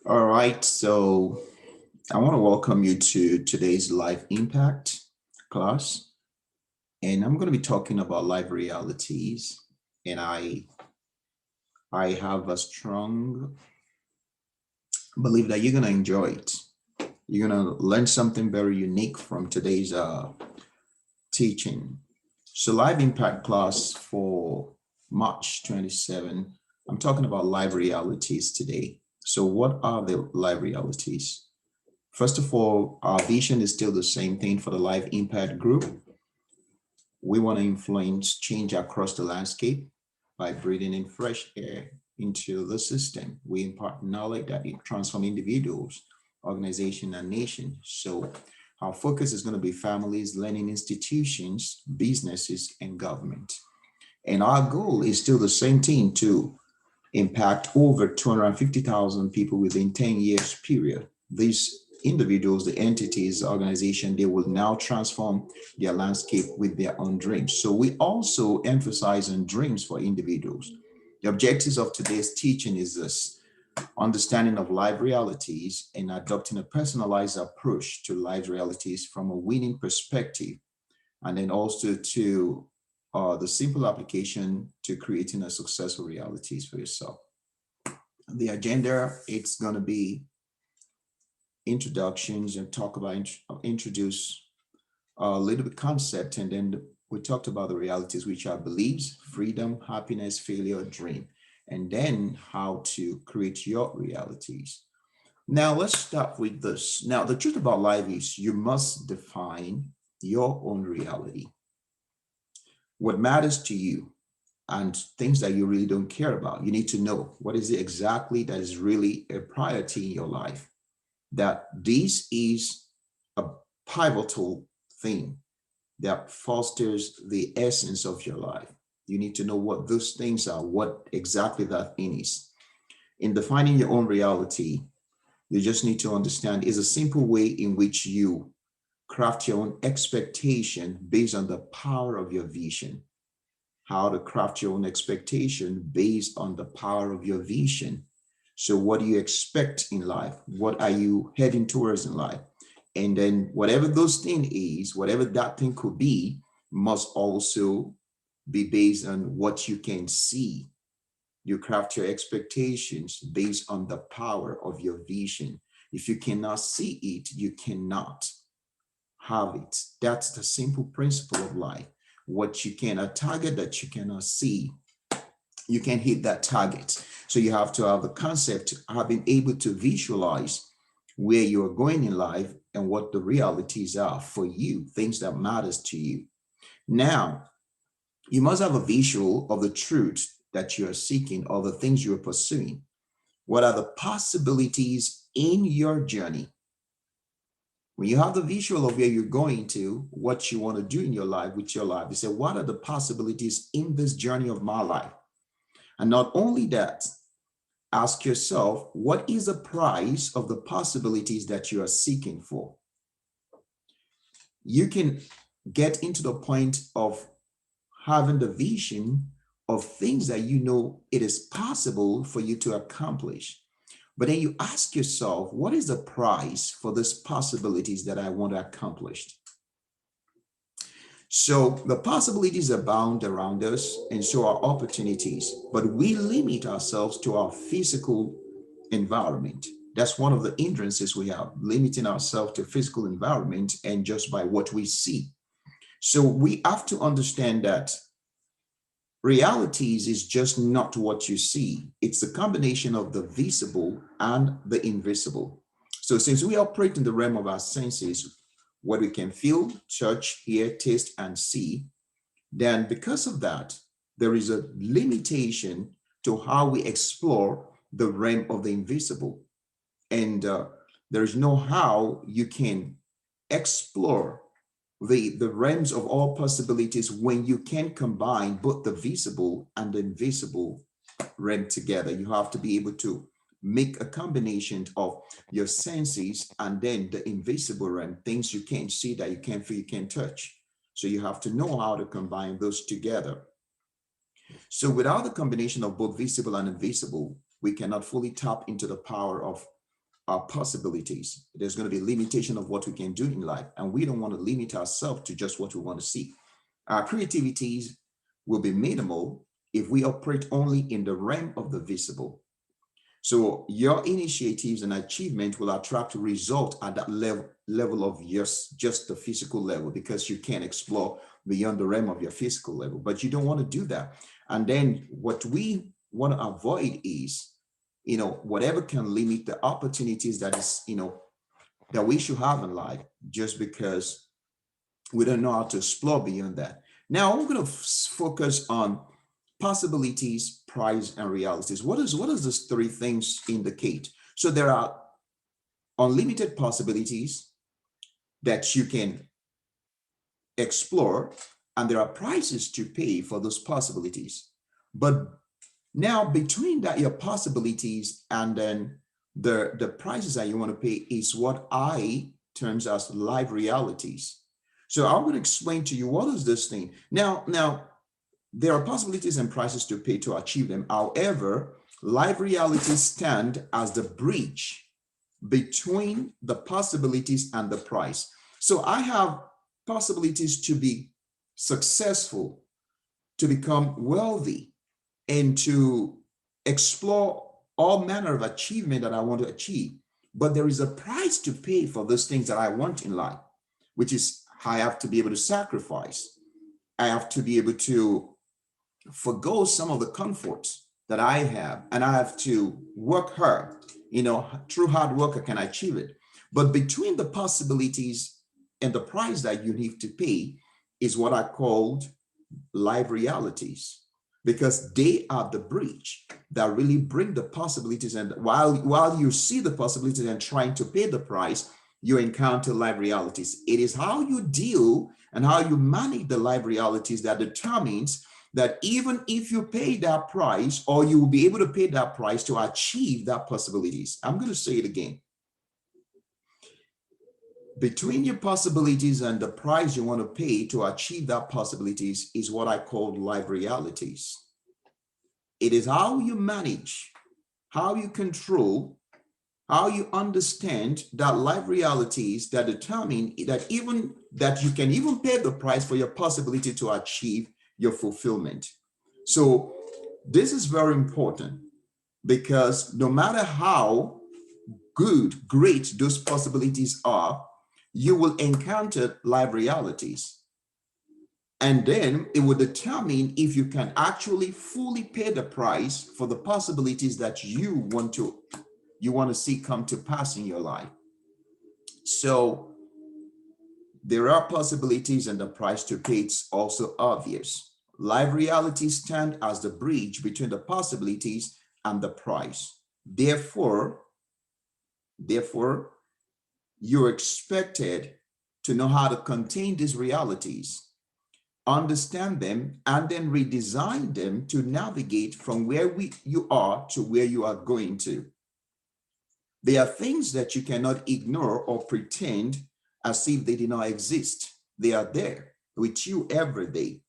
All right, so I want to welcome you to today's Life Impact class, and I'm going to be talking about life realities. And I have a strong belief that you're going to enjoy it. You're going to learn something very unique from today's teaching. So, Life Impact class for March 27. I'm talking about life realities today. So, what are the life realities? First of all, our vision is still the same thing for the Life Impact Group. We want to influence change across the landscape by breathing in fresh air into the system. We impart knowledge that it transforms individuals, organization, and nation. So our focus is going to be families, learning institutions, businesses, and government. And our goal is still the same thing to impact over 250,000 people within 10 years period. These individuals, the entities, the organization, they will now transform their landscape with their own dreams. So we also emphasize on dreams for individuals. The objectives of today's teaching is this: understanding of life realities and adopting a personalized approach to life realities from a winning perspective, and then also to the simple application to creating a successful realities for yourself. The agenda, it's going to be introductions and talk about introduce a little bit concept, and then we talked about the realities, which are beliefs, freedom, happiness, failure, dream, and then how to create your realities. Now let's start with this. Now the truth about life is you must define your own reality, what matters to you, and things that you really don't care about. You need to know what is it exactly that is really a priority in your life, that this is a pivotal thing that fosters the essence of your life. You need to know what those things are, what exactly that thing is. In defining your own reality, you just need to understand is a simple way in which you craft your own expectation based on the power of your vision. How to craft your own expectation based on the power of your vision. So, what do you expect in life? What are you heading towards in life? And then, whatever those thing is, whatever that thing could be, must also be based on what you can see. You craft your expectations based on the power of your vision. If you cannot see it, you cannot have it. That's the simple principle of life. What you can, a target that you cannot see, you can hit that target. So you have to have the concept, have been able to visualize where you're going in life and what the realities are for you, things that matters to you. Now, you must have a visual of the truth that you are seeking or the things you are pursuing. What are the possibilities in your journey? When you have the visual of where you're going to, what you want to do in your life with your life, you say, what are the possibilities in this journey of my life? And not only that, ask yourself, what is the price of the possibilities that you are seeking for? You can get into the point of having the vision of things that you know it is possible for you to accomplish. But then you ask yourself, what is the price for these possibilities that I want to accomplish? So the possibilities abound around us, and so are opportunities, but we limit ourselves to our physical environment. That's one of the hindrances we have, limiting ourselves to physical environment and just by what we see. So we have to understand that realities is just not what you see. It's a combination of the visible and the invisible. So since we operate in the realm of our senses, what we can feel, touch, hear, taste, and see, then because of that, there is a limitation to how we explore the realm of the invisible. And there is no how you can explore the realms of all possibilities when you can combine both the visible and the invisible realm together. You have to be able to make a combination of your senses and then the invisible realm, things you can't see, that you can't feel, you can't touch. So you have to know how to combine those together. So without the combination of both visible and invisible, we cannot fully tap into the power of our possibilities. There's going to be limitation of what we can do in life, and we don't want to limit ourselves to just what we want to see. Our creativities will be minimal if we operate only in the realm of the visible. So your initiatives and achievement will attract result at that level of just the physical level, because you can't explore beyond the realm of your physical level, but you don't want to do that. And then what we want to avoid is, whatever can limit the opportunities that is, that we should have in life, just because we don't know how to explore beyond that. Now I'm going to focus on possibilities, price, and realities. What does these three things indicate? So there are unlimited possibilities that you can explore, and there are prices to pay for those possibilities. But now between that, your possibilities and then the prices that you want to pay is what I terms as live realities. So I'm going to explain to you what is this thing. Now, there are possibilities and prices to pay to achieve them. However, live realities stand as the bridge between the possibilities and the price. So I have possibilities to be successful, to become wealthy, and to explore all manner of achievement that I want to achieve. But there is a price to pay for those things that I want in life, which is I have to be able to sacrifice. I have to be able to forgo some of the comforts that I have, and I have to work hard. Through hard work, I can achieve it. But between the possibilities and the price that you need to pay is what I called live realities, because they are the bridge that really bring the possibilities. And while you see the possibilities and trying to pay the price, you encounter live realities. It is how you deal and how you manage the live realities that determines that even if you pay that price, or you will be able to pay that price to achieve that possibilities. I'm going to say it again. Between your possibilities and the price you want to pay to achieve that possibilities is what I call live realities. It is how you manage, how you control, how you understand that live realities that determine that you can even pay the price for your possibility to achieve your fulfillment. So this is very important, because no matter how great those possibilities are, you will encounter live realities. And then it will determine if you can actually fully pay the price for the possibilities that you want to see come to pass in your life. So there are possibilities, and the price to pay is also obvious. Live realities stand as the bridge between the possibilities and the price. Therefore, you're expected to know how to contain these realities, understand them, and then redesign them to navigate from where you are to where you are going to. There are things that you cannot ignore or pretend as if they did not exist. They are there with you every day.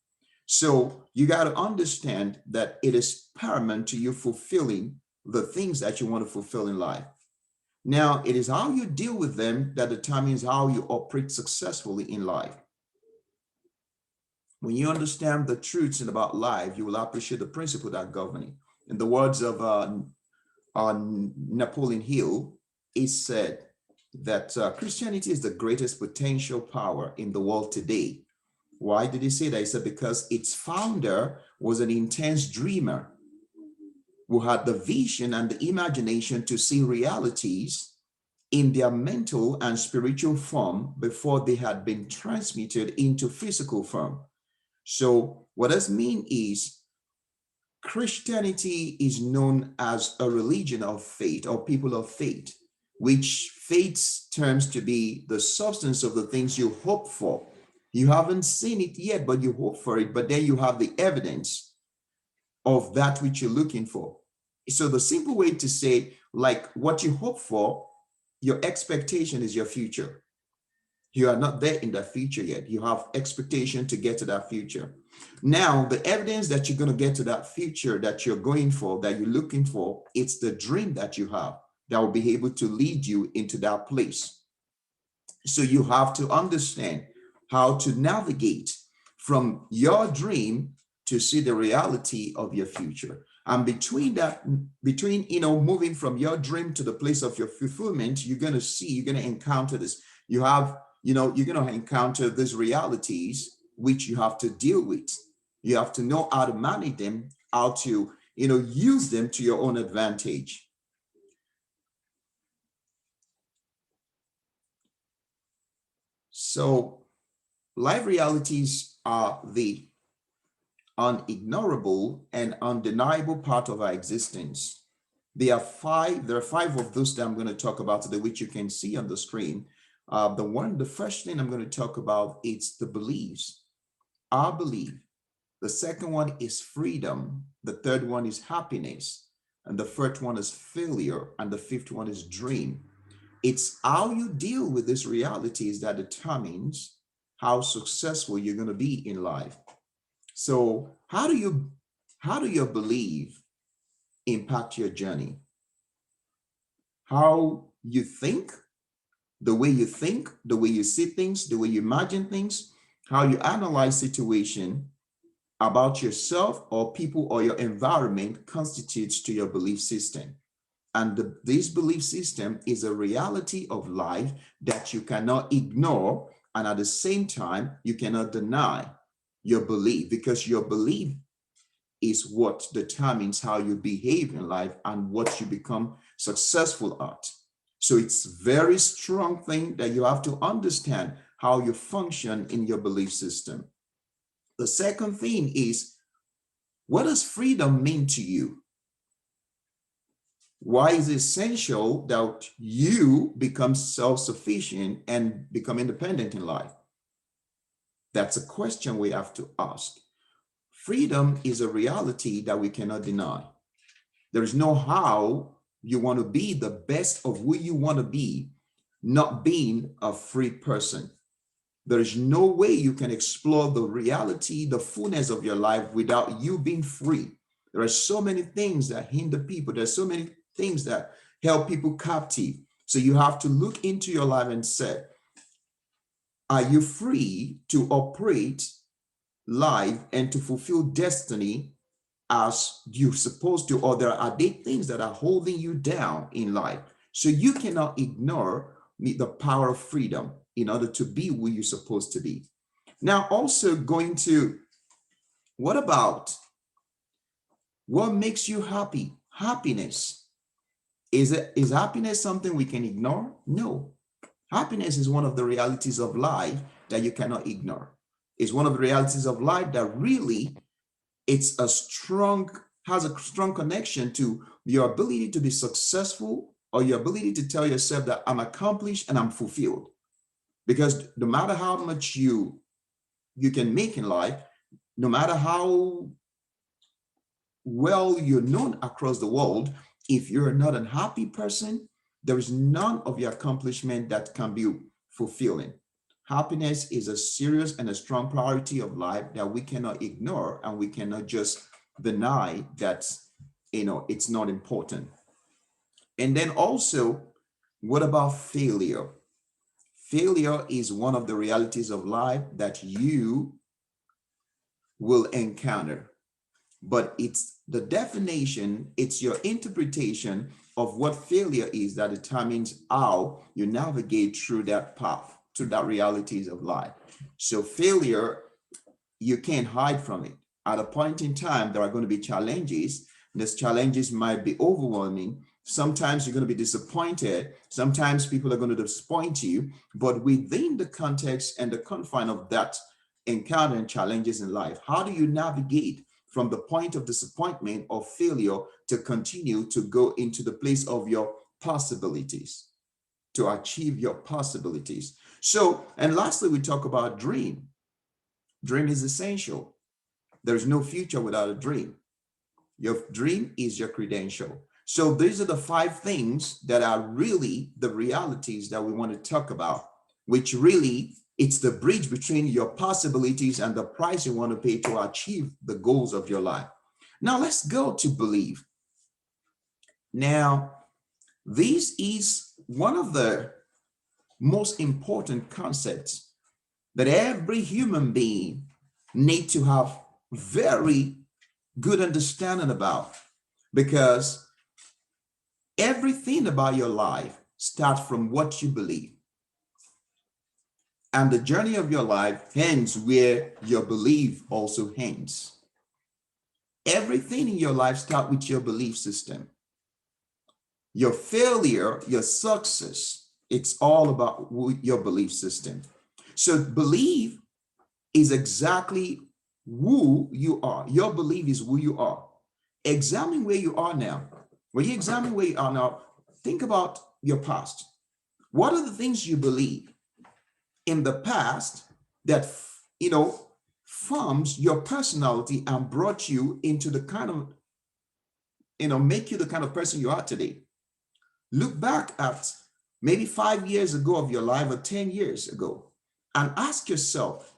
So you got to understand that it is paramount to you fulfilling the things that you want to fulfill in life. Now, it is how you deal with them that determines how you operate successfully in life. When you understand the truths about life, you will appreciate the principle that govern it. In the words of Napoleon Hill, he said that Christianity is the greatest potential power in the world today. Why did he say that? He said because its founder was an intense dreamer who had the vision and the imagination to see realities in their mental and spiritual form before they had been transmuted into physical form. So what this means is Christianity is known as a religion of faith or people of faith, which faith terms to be the substance of the things you hope for. You haven't seen it yet, but you hope for it, but then you have the evidence of that which you're looking for. So the simple way to say, like what you hope for, your expectation is your future. You are not there in that future yet. You have expectation to get to that future. Now, the evidence that you're going to get to that future that you're going for, that you're looking for, it's the dream that you have. that will be able to lead you into that place. So you have to understand how to navigate from your dream to see the reality of your future. And between that, between, moving from your dream to the place of your fulfillment, you're going to encounter this. You're going to encounter these realities, which you have to deal with. You have to know how to manage them, how to, use them to your own advantage. So life realities are the unignorable and undeniable part of our existence. There are five of those that I'm going to talk about today, which you can see on the screen. The first thing I'm going to talk about is the beliefs. Our belief. The second one is freedom. The third one is happiness. And the fourth one is failure. And the fifth one is dream. It's how you deal with these realities that determines how successful you're going to be in life. So how do your belief impact your journey? How you think, the way you see things, the way you imagine things, how you analyze situation about yourself or people or your environment constitutes to your belief system. And this belief system is a reality of life that you cannot ignore. And at the same time, you cannot deny your belief, because your belief is what determines how you behave in life and what you become successful at. So it's a very strong thing that you have to understand how you function in your belief system. The second thing is, what does freedom mean to you? Why is it essential that you become self-sufficient and become independent in life? That's a question we have to ask. Freedom is a reality that we cannot deny. There is no how you want to be the best of who you want to be, not being a free person. There is no way you can explore the reality, the fullness of your life without you being free. There are so many things that hinder people. There's so many things that help people captive. So you have to look into your life and say, are you free to operate life and to fulfill destiny as you're supposed to, or are there things that are holding you down in life? So you cannot ignore the power of freedom in order to be who you're supposed to be. Now, also going to, what about what makes you happy? Happiness. Is happiness something we can ignore? No. Happiness is one of the realities of life that you cannot ignore. It's one of the realities of life that really has a strong connection to your ability to be successful, or your ability to tell yourself that I'm accomplished and I'm fulfilled. Because no matter how much you can make in life, no matter how well you're known across the world, if you're not a happy person, there is none of your accomplishment that can be fulfilling. Happiness is a serious and a strong priority of life that we cannot ignore, and we cannot just deny that, it's not important. And then also, what about failure? Failure is one of the realities of life that you will encounter. But it's the definition, it's your interpretation of what failure is that determines how you navigate through that path, to that realities of life. So failure, you can't hide from it. At a point in time, there are going to be challenges. These challenges might be overwhelming. Sometimes you're going to be disappointed. Sometimes people are going to disappoint you. But within the context and the confine of that encounter and challenges in life, how do you navigate from the point of disappointment or failure to continue to go into the place of your possibilities, to achieve your possibilities? So, and lastly, we talk about dream. Dream is essential. There's no future without a dream. Your dream is your credential. So these are the 5 things that are really the realities that we want to talk about, which really, it's the bridge between your possibilities and the price you want to pay to achieve the goals of your life. Now let's go to belief. Now, This is one of the most important concepts that every human being need to have very good understanding about, because everything about your life starts from what you believe. And the journey of your life ends where your belief also ends. Everything in your life starts with your belief system. Your failure, your success, it's all about your belief system. So belief is exactly who you are. Your belief is who you are. Examine where you are now. When you examine where you are now, think about your past. What are the things you believe in the past that, forms your personality and brought you into the kind of, make you the kind of person you are today? Look back at maybe 5 years ago of your life or 10 years ago and ask yourself,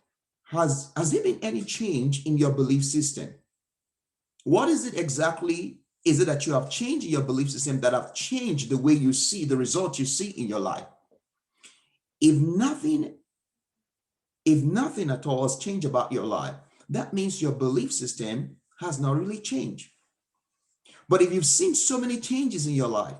has there been any change in your belief system? What is it exactly? Is it that you have changed your belief system that have changed the way you see the results you see in your life? If nothing at all has changed about your life, that means your belief system has not really changed. But if you've seen so many changes in your life,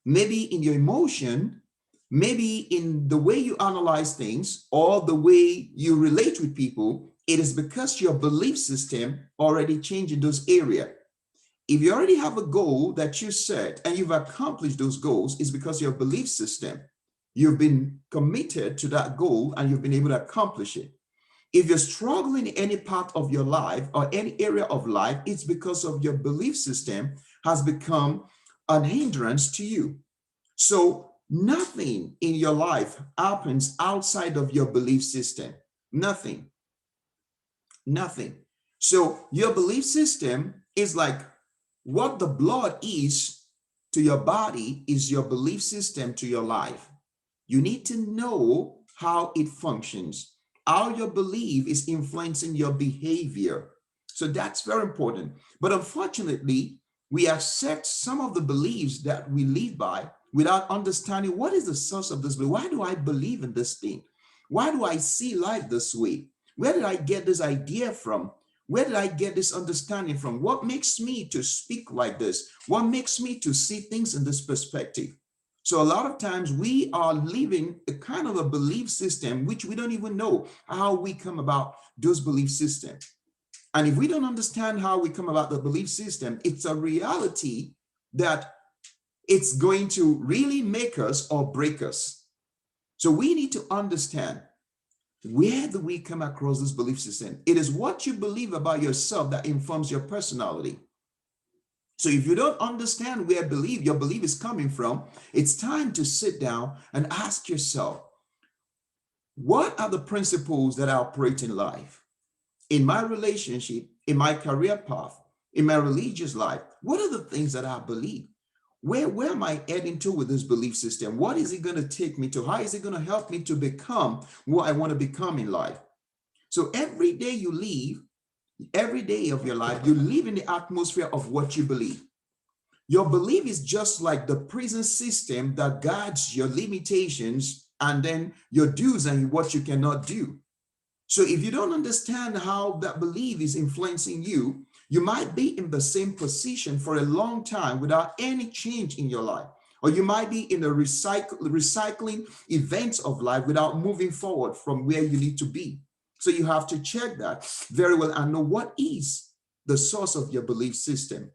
maybe in your emotion, maybe in the way you analyze things or the way you relate with people, it is because your belief system already changed in those areas. If you already have a goal that you set and you've accomplished those goals, it's because your belief system, you've been committed to that goal and you've been able to accomplish it. If you're struggling in any part of your life or any area of life, it's because of your belief system has become an hindrance to you. So nothing in your life happens outside of your belief system. Nothing. Nothing. So your belief system is like what the blood is to your body is your belief system to your life. You need to know how it functions, how your belief is influencing your behavior. So that's very important. But unfortunately, we accept some of the beliefs that we live by without understanding what is the source of this belief. Why do I believe in this thing? Why do I see life this way? Where did I get this idea from? Where did I get this understanding from? What makes me to speak like this? What makes me to see things in this perspective? So a lot of times we are living a kind of a belief system, which we don't even know how we come about those belief systems. And if we don't understand how we come about the belief system, it's a reality that it's going to really make us or break us. So we need to understand, where do we come across this belief system? It is what you believe about yourself that informs your personality. So if you don't understand where your belief is coming from, it's time to sit down and ask yourself, what are the principles that I operate in life? In my relationship, in my career path, in my religious life, what are the things that I believe? Where am I heading to with this belief system? What is it going to take me to? How is it going to help me to become what I want to become in life? So every day you live, every day of your life, you live in the atmosphere of what you believe. Your belief is just like the prison system that guards your limitations and then your do's and what you cannot do. So if you don't understand how that belief is influencing you, you might be in the same position for a long time without any change in your life. Or you might be in a recycling events of life without moving forward from where you need to be. So you have to check that very well and know what is the source of your belief system.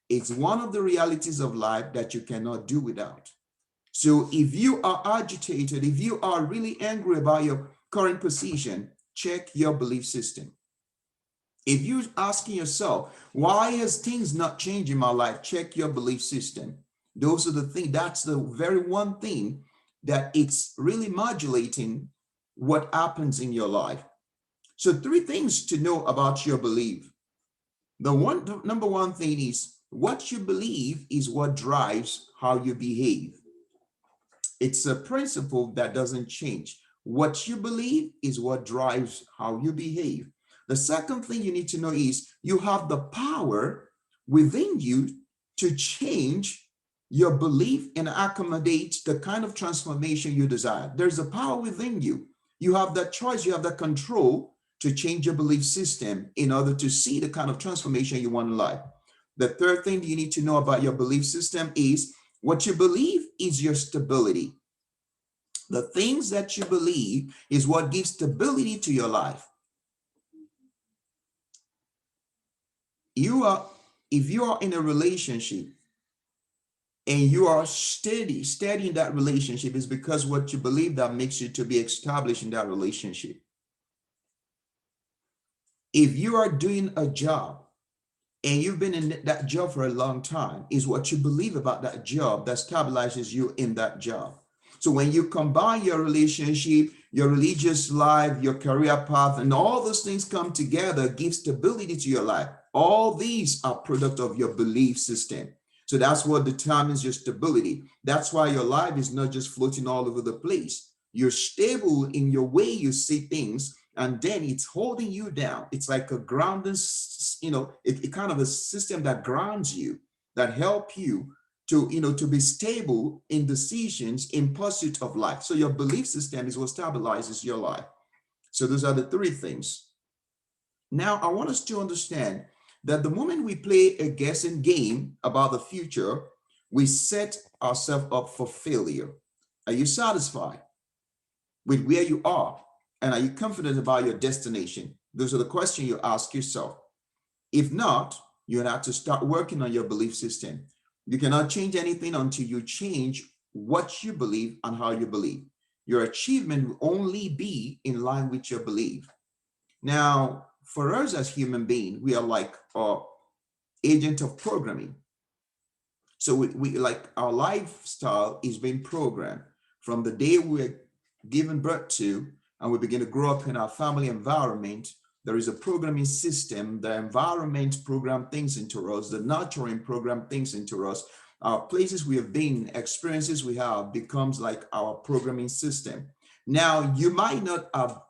It's one of the realities of life that you cannot do without. So if you are agitated, if you are really angry about your current position, check your belief system. If you're asking yourself, why has things not changed in my life? Check your belief system. Those are the things, that's the very one thing that it's really modulating what happens in your life. So 3 things to know about your belief. The number one thing is what you believe is what drives how you behave. It's a principle that doesn't change. What you believe is what drives how you behave. The second thing you need to know is you have the power within you to change Your belief and accommodate the kind of transformation you desire. There's a power within you. You have that choice, you have that control to change your belief system in order to see the kind of transformation you want in life. The third thing you need to know about your belief system is what you believe is your stability. The things that you believe is what gives stability to your life. If you are in a relationship and you are steady in that relationship, is because what you believe that makes you to be established in that relationship. If you are doing a job and you've been in that job for a long time, is what you believe about that job that stabilizes you in that job. So when you combine your relationship, your religious life, your career path, and all those things come together, give stability to your life. All these are product of your belief system. So that's what determines your stability. That's why your life is not just floating all over the place. You're stable in your way you see things, and then it's holding you down. It's like a grounding, it kind of a system that grounds you, that help you to, to be stable in decisions in pursuit of life. So your belief system is what stabilizes your life. So those are the three things. Now, I want us to understand that the moment we play a guessing game about the future, we set ourselves up for failure. Are you satisfied with where you are? And are you confident about your destination? Those are the questions you ask yourself. If not, you have to start working on your belief system. You cannot change anything until you change what you believe and how you believe. Your achievement will only be in line with your belief. Now, for us as human beings, we are like agent of programming. So we like our lifestyle is being programmed from the day we're given birth to, and we begin to grow up in our family environment. There is a programming system. The environment program things into us. The nurturing program things into us. Our places we have been, experiences we have becomes like our programming system. Now, you might not have,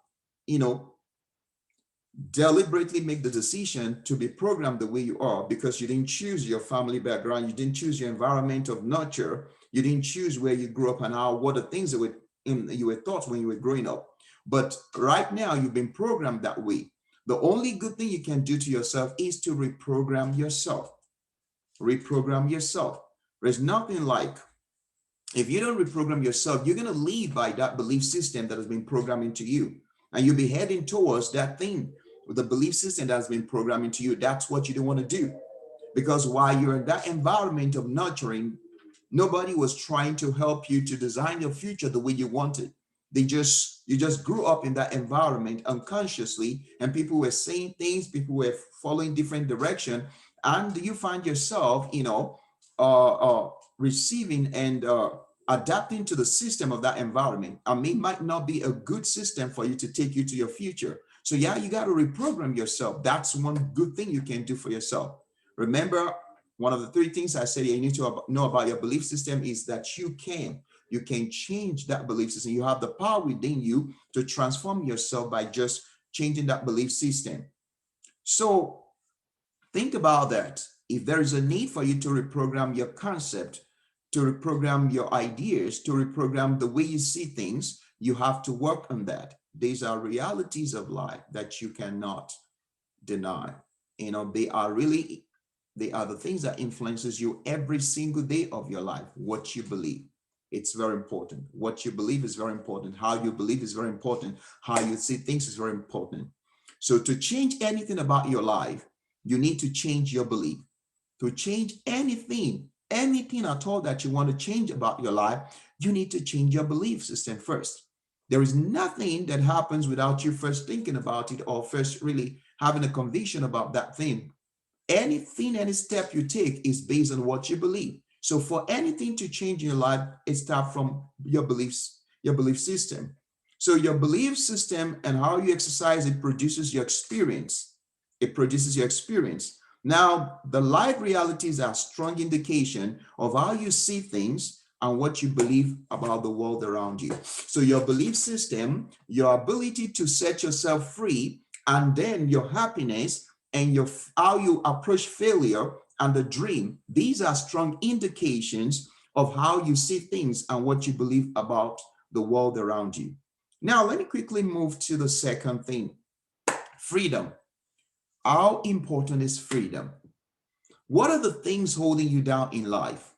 deliberately make the decision to be programmed the way you are because you didn't choose your family background. You didn't choose your environment of nurture. You didn't choose where you grew up and what the things that you were taught when you were growing up. But right now, you've been programmed that way. The only good thing you can do to yourself is to reprogram yourself. Reprogram yourself. There's nothing like, if you don't reprogram yourself, you're going to live by that belief system that has been programmed into you. And you'll be heading towards that thing with the belief system that has been programmed into you. That's what you don't want to do. Because while you're in that environment of nurturing, nobody was trying to help you to design your future the way you wanted. You just grew up in that environment unconsciously, and people were saying things, people were following different direction, and you find yourself, receiving and adapting to the system of that environment. I mean, it might not be a good system for you to take you to your future. So yeah, you got to reprogram yourself. That's one good thing you can do for yourself. Remember, one of the three things I said you need to know about your belief system is that you can change that belief system. You have the power within you to transform yourself by just changing that belief system. So think about that. If there is a need for you to reprogram your concept, to reprogram your ideas, to reprogram the way you see things, you have to work on that. These are realities of life that you cannot deny. They are the things that influences you every single day of your life. What you believe, it's very important. What you believe is very important. How you believe is very important. How you see things is very important. So to change anything about your life, you need to change your belief. To change anything at all that you want to change about your life, you need to change your belief system first. There is nothing that happens without you first thinking about it or first really having a conviction about that thing. Anything, any step you take is based on what you believe. So for anything to change in your life, it starts from your beliefs, your belief system. So your belief system and how you exercise it produces your experience. It produces your experience. Now, the life realities are a strong indication of how you see things and what you believe about the world around you. So your belief system, your ability to set yourself free, and then your happiness and how you approach failure and the dream, these are strong indications of how you see things and what you believe about the world around you. Now, let me quickly move to the second thing, freedom. How important is freedom? What are the things holding you down in life?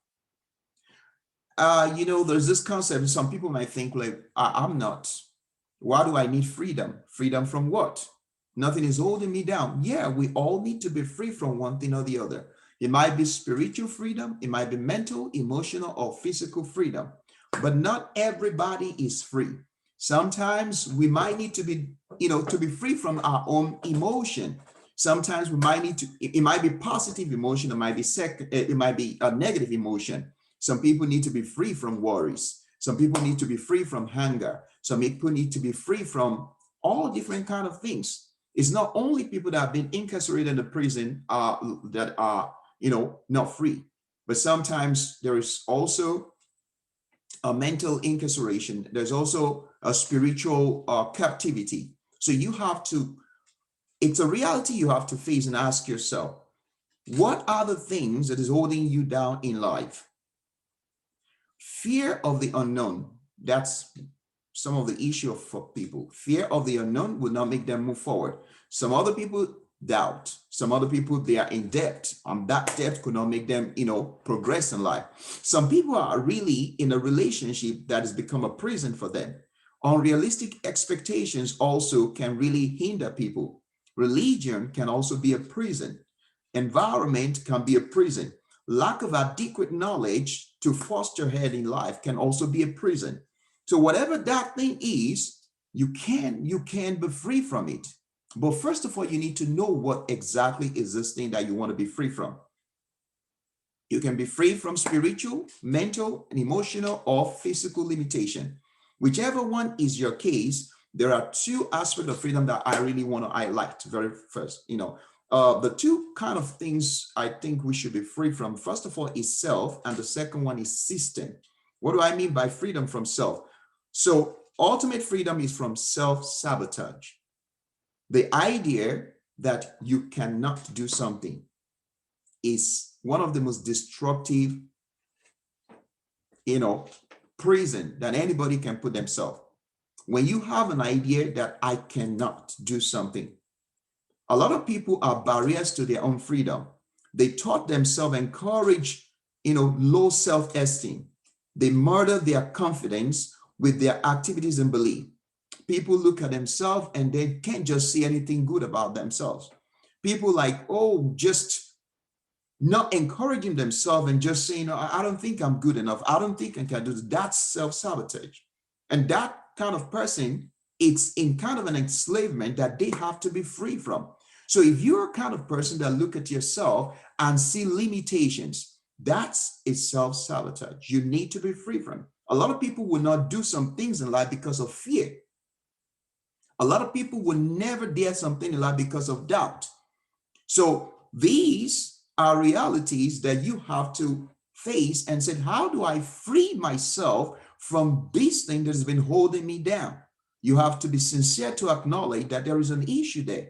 There's this concept. Some people might think like, I'm not. Why do I need freedom? Freedom from what? Nothing is holding me down. Yeah, we all need to be free from one thing or the other. It might be spiritual freedom. It might be mental, emotional, or physical freedom. But not everybody is free. Sometimes we might need to be, to be free from our own emotion. Sometimes we might need to, it might be positive emotion, it might be a negative emotion. Some people need to be free from worries. Some people need to be free from anger. Some people need to be free from all different kind of things. It's not only people that have been incarcerated in the prison that are, not free, but sometimes there is also a mental incarceration. There's also a spiritual captivity. So you have to, it's a reality you have to face and ask yourself, what are the things that is holding you down in life? Fear of the unknown. That's some of the issue for people. Fear of the unknown will not make them move forward. Some other people doubt. Some other people, they are in debt. That debt could not make them, progress in life. Some people are really in a relationship that has become a prison for them. Unrealistic expectations also can really hinder people. Religion can also be a prison. Environment can be a prison. Lack of adequate knowledge to foster ahead in life can also be a prison. So whatever that thing is, you can be free from it. But first of all, you need to know what exactly is this thing that you want to be free from. You can be free from spiritual, mental, and emotional or physical limitation. Whichever one is your case, there are two aspects of freedom that I really want to highlight very first. The two kind of things I think we should be free from, first of all, is self, and the second one is system. What do I mean by freedom from self? So ultimate freedom is from self-sabotage. The idea that you cannot do something is one of the most destructive, prison that anybody can put themselves. When you have an idea that I cannot do something, a lot of people are barriers to their own freedom. They taught themselves, encourage, low self-esteem. They murder their confidence with their activities and belief. People look at themselves and they can't just see anything good about themselves. People just not encouraging themselves and just saying, I don't think I'm good enough. I don't think I can do this. That's self-sabotage. And that kind of person, it's in kind of an enslavement that they have to be free from. So if you're a kind of person that look at yourself and see limitations, that's a self-sabotage. You need to be free from. A lot of people will not do some things in life because of fear. A lot of people will never dare something in life because of doubt. So these are realities that you have to face and say, how do I free myself from this thing that has been holding me down? You have to be sincere to acknowledge that there is an issue there.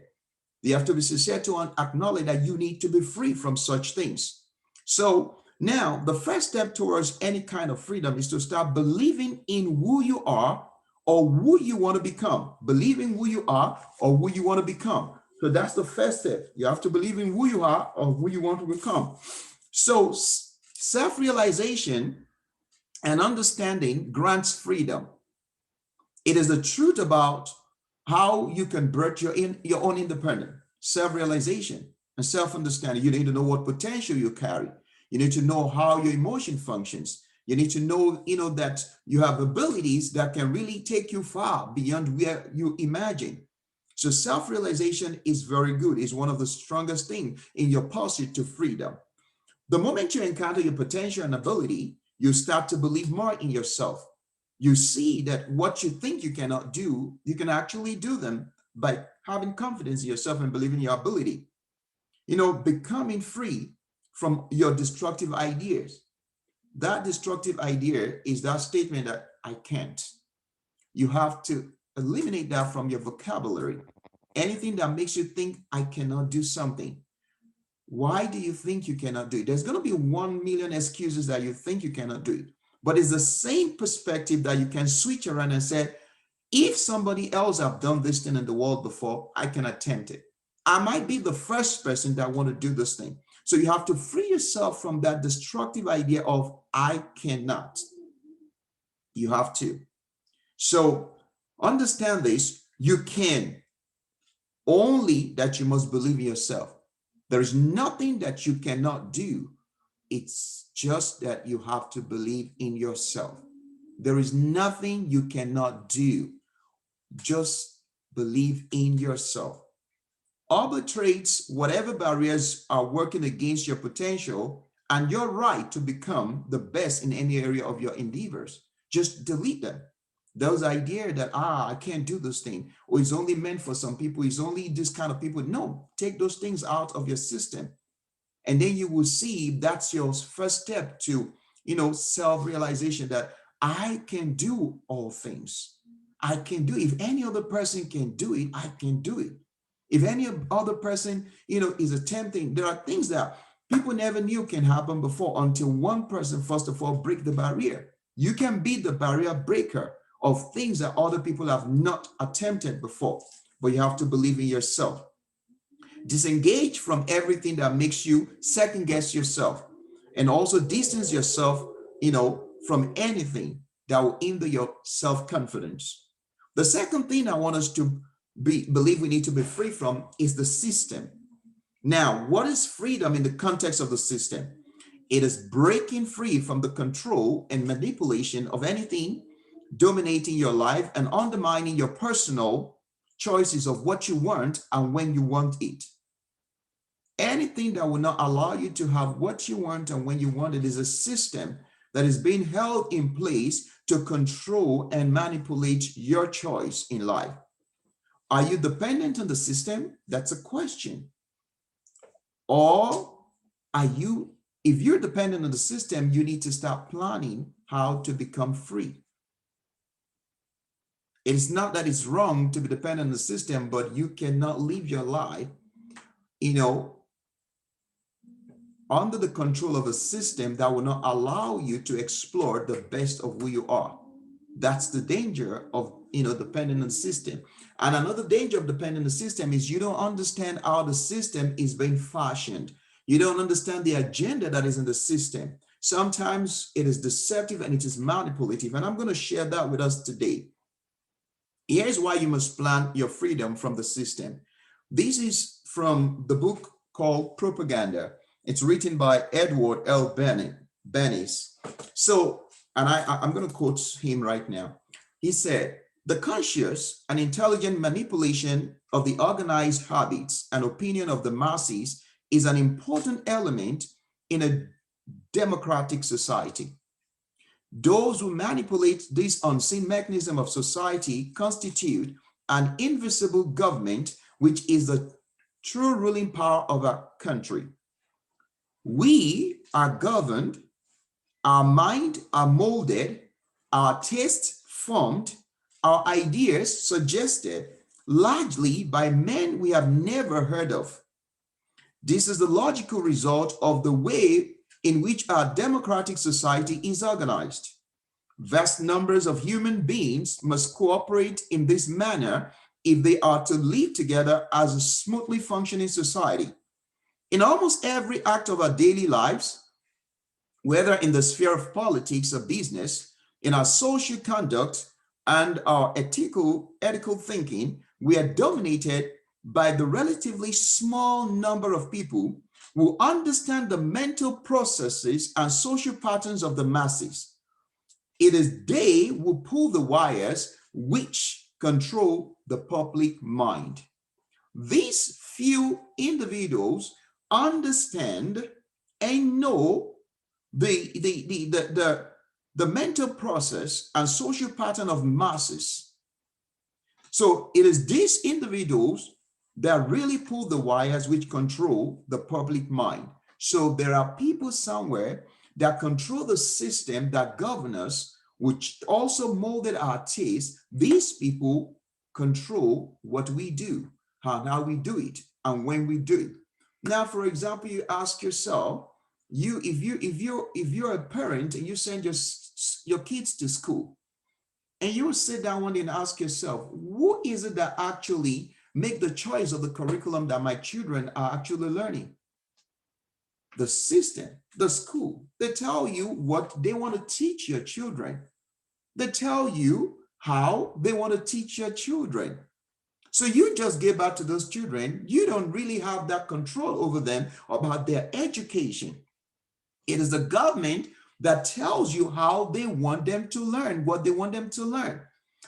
You have to be sincere to acknowledge that you need to be free from such things. So now the first step towards any kind of freedom is to start believing in who you are or who you want to become. Believing who you are or who you want to become. So that's the first step. You have to believe in who you are or who you want to become. So self-realization and understanding grants freedom. It is the truth about how you can birth your own independence, self-realization and self-understanding. You need to know what potential you carry. You need to know how your emotion functions. You need to know, that you have abilities that can really take you far beyond where you imagine. So self-realization is very good. It's one of the strongest things in your pursuit to freedom. The moment you encounter your potential and ability, you start to believe more in yourself. You see that what you think you cannot do, you can actually do them by having confidence in yourself and believing your ability. Becoming free from your destructive ideas. That destructive idea is that statement that I can't. You have to eliminate that from your vocabulary. Anything that makes you think I cannot do something. Why do you think you cannot do it? There's going to be 1 million excuses that you think you cannot do it. But it's the same perspective that you can switch around and say, if somebody else have done this thing in the world before, I can attempt it. I might be the first person that want to do this thing. So you have to free yourself from that destructive idea of I cannot. You have to. So understand this, you can, only that you must believe in yourself. There is nothing that you cannot do. It's just that you have to believe in yourself. There is nothing you cannot do. Just believe in yourself. Arbitrates whatever barriers are working against your potential and your right to become the best in any area of your endeavors. Just delete them. Those ideas that, I can't do this thing, or it's only meant for some people, it's only this kind of people. No, take those things out of your system. And then you will see that's your first step to, self-realization that I can do all things. I can do it. If any other person can do it, I can do it. If any other person, is attempting, there are things that people never knew can happen before until one person, first of all, break the barrier. You can be the barrier breaker of things that other people have not attempted before, but you have to believe in yourself. Disengage from everything that makes you second guess yourself, and also distance yourself, from anything that will hinder your self-confidence. The second thing I want us to believe we need to be free from is the system. Now, what is freedom in the context of the system? It is breaking free from the control and manipulation of anything dominating your life and undermining your personal choices of what you want and when you want it. Anything that will not allow you to have what you want and when you want it is a system that is being held in place to control and manipulate your choice in life. Are you dependent on the system? That's a question. Or if you're dependent on the system, you need to start planning how to become free. It's not that it's wrong to be dependent on the system, but you cannot live your life, under the control of a system that will not allow you to explore the best of who you are. That's the danger of, depending on the system. And another danger of depending on the system is you don't understand how the system is being fashioned. You don't understand the agenda that is in the system. Sometimes it is deceptive and it is manipulative. And I'm going to share that with us today. Here's why you must plan your freedom from the system. This is from the book called Propaganda. It's written by Edward L. Bernays. So, and I'm going to quote him right now. He said, "The conscious and intelligent manipulation of the organized habits and opinion of the masses is an important element in a democratic society. Those who manipulate this unseen mechanism of society constitute an invisible government, which is the true ruling power of our country. We are governed, our mind are molded, our tastes formed, our ideas suggested largely by men we have never heard of. This is the logical result of the way in which our democratic society is organized. Vast numbers of human beings must cooperate in this manner if they are to live together as a smoothly functioning society. In almost every act of our daily lives, whether in the sphere of politics or business, in our social conduct and our ethical thinking, we are dominated by the relatively small number of people who understand the mental processes and social patterns of the masses. It is they who pull the wires which control the public mind. These few individuals understand and know the mental process and social pattern of masses. So it is these individuals that really pull the wires which control the public mind. So there are people somewhere that control the system that govern us, which also molded our taste. These people control what we do, how we do it, and when we do it. Now, for example, you ask yourself, if you're a parent and you send your kids to school, and you sit down one day and ask yourself, who is it that actually make the choice of the curriculum that my children are actually learning? The system, the school. They tell you what they want to teach your children. They tell you how they want to teach your children. So you just give back to those children. You don't really have that control over them about their education. It is the government that tells you how they want them to learn, what they want them to learn.